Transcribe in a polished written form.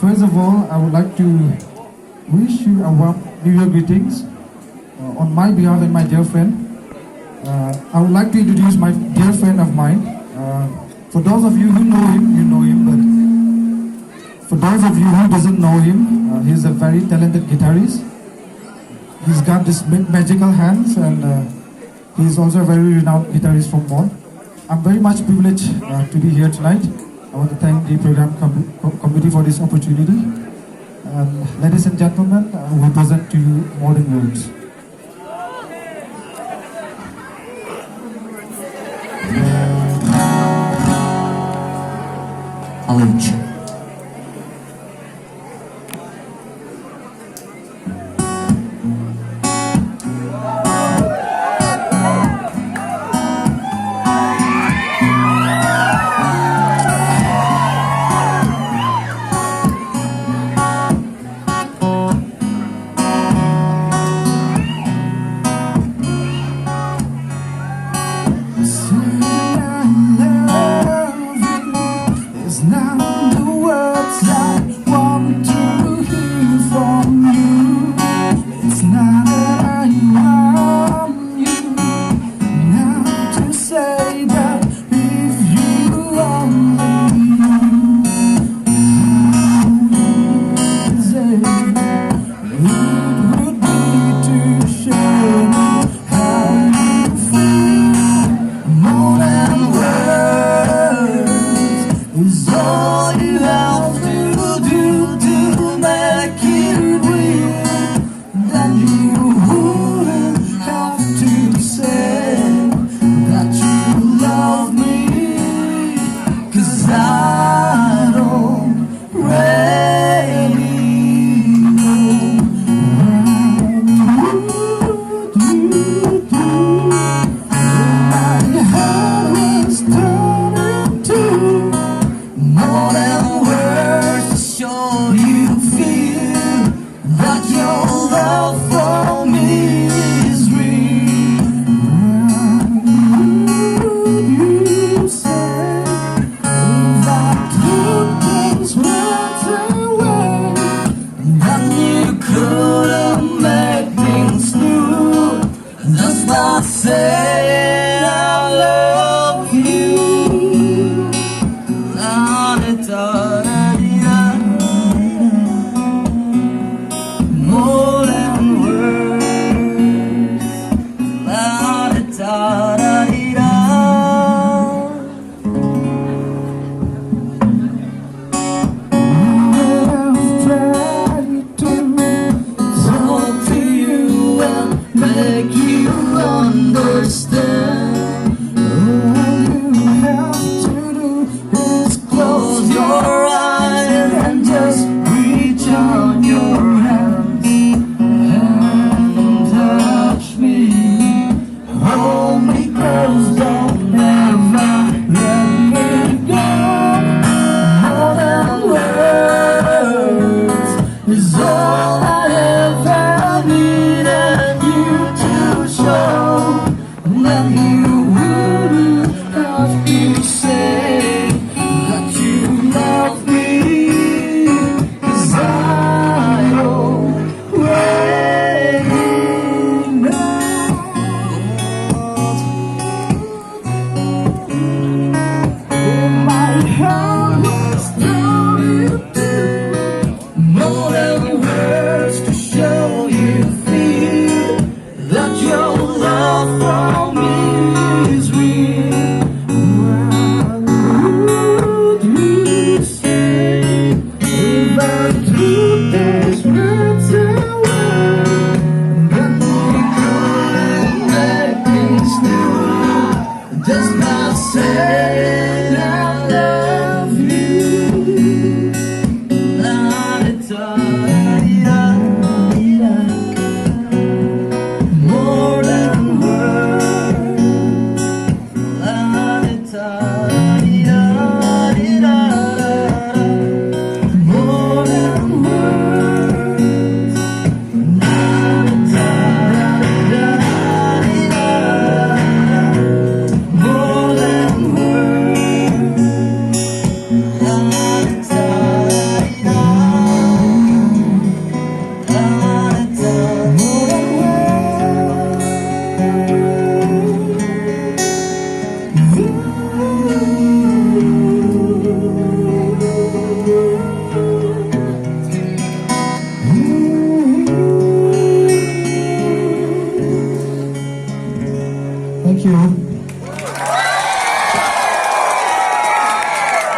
First of all, I would like to wish you a warm New Year greetings on my behalf and my dear friend. I would like to introduce my dear friend of mine. For those of you who know him, you know him, but for those of you who doesn't know him, he's a very talented guitarist. He's got this magical hands, and he's also a very renowned guitarist from Mon. I'm very much privileged to be here tonight. I want to thank the program committee for this opportunity. Ladies and gentlemen, we present to you Modern Words. College. Say I love you, not at all.